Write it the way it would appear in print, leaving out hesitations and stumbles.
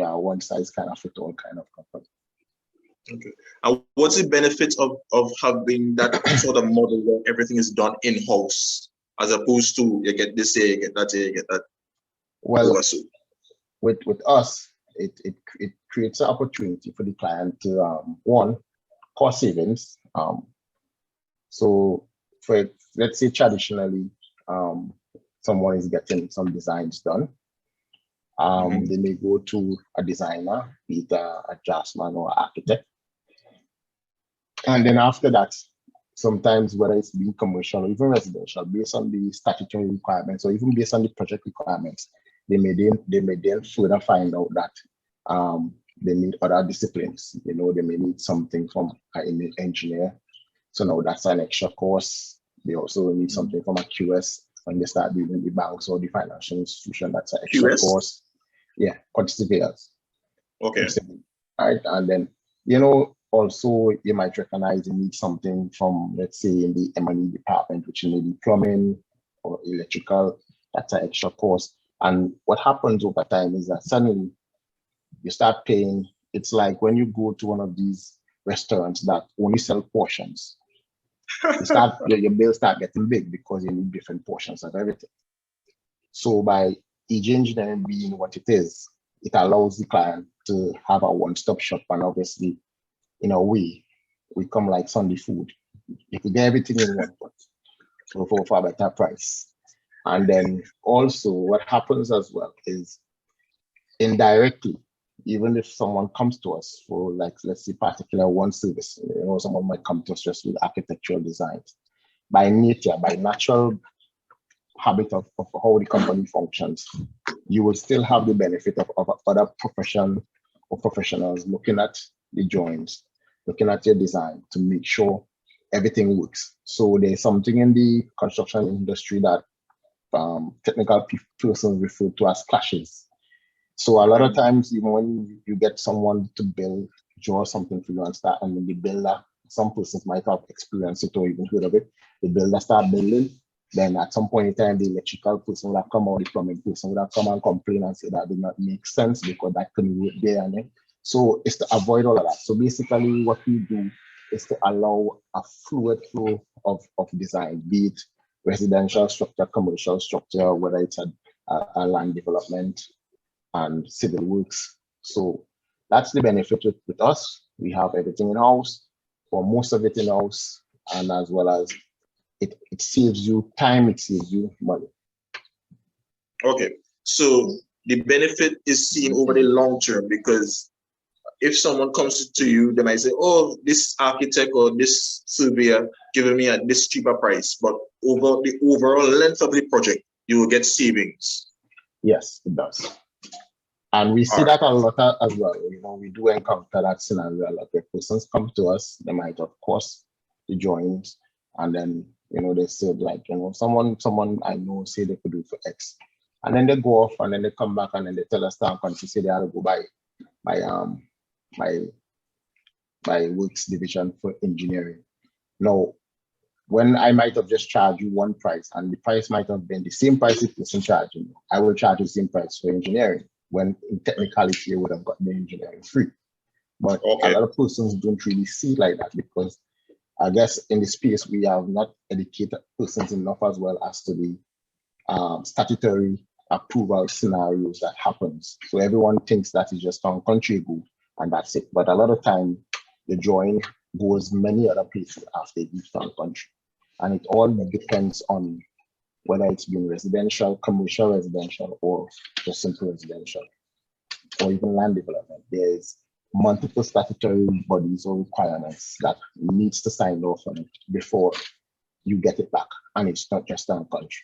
we are one size kind of fit all kind of company. Okay. And what's the benefit of having that sort of model where everything is done in-house, as opposed to you get this here, you get that here, you get that? Well, with us, it creates an opportunity for the client to one, cost savings. So for, let's say traditionally, someone is getting some designs done. They may go to a designer, be it a draftsman or architect. And then after that, sometimes whether it's being commercial or even residential, based on the statutory requirements or even based on the project requirements, they may then further find out that they need other disciplines. You know, they may need something from an engineer. So now that's an extra course. They also need something from a QS when they start dealing with the banks or the financial institution. That's an extra QS? course. Yeah, quantity surveyors. Okay. Right, and then, you know, also you might recognize you need something from, let's say, in the M&E department, which may be plumbing or electrical. That's an extra cost. And what happens over time is that suddenly you start paying. It's like when you go to one of these restaurants that only sell portions. Your bills start getting big because you need different portions of everything. So by EJ Engineering being what it is, it allows the client to have a one-stop shop. And obviously, in a way, we come like Sunday food. You can get everything in one pot for a better price. And then also what happens as well is indirectly, even if someone comes to us for, like, let's say particular one service, you know, someone might come to us just with architectural designs. By nature, by natural habit of how the company functions, you will still have the benefit of other professionals looking at the drawings, looking at your design to make sure everything works. So there's something in the construction industry that technical persons refer to as clashes. So a lot of times, even when you get someone to draw something for you and start, and then the builder, some persons might have experienced it or even heard of it, the builder start building, then at some point in time, the electrical person would have come or the plumbing person would have come and complain and say that did not make sense because that couldn't work there and then. So it's to avoid all of that. So basically what we do is to allow a fluid flow of design, be it residential structure, commercial structure, whether it's a land development and civil works. So that's the benefit with us. We have everything in-house, for most of it in-house, and as well as it saves you time, it saves you money. Okay, so the benefit is seen over the long term, because if someone comes to you, they might say, oh, this architect or this surveyor giving me at this cheaper price, but over the overall length of the project, you will get savings. Yes, it does. And we see that a lot as well. You know, we do encounter that scenario a lot where persons come to us, they might of course the drawings, and then, you know, they said, like, you know, someone I know say they could do for X. And then they go off and then they come back and then they tell us that country say they have to go by works division for engineering. Now, when I might have just charged you one price and the price might have been the same price if it's in charging, I will charge the same price for engineering, when in technicality you would have gotten the engineering free. But a lot of persons don't really see it like that, because I guess in the space we have not educated persons enough as well as to the statutory approval scenarios that happens. So everyone thinks that is just on country go and that's it. But a lot of time the drawing goes many other places after it leaves town country. And it all depends on whether it's been residential, commercial residential, or just simple residential, or even land development. There's multiple statutory bodies or requirements that needs to sign off on it before you get it back. And it's not just town country.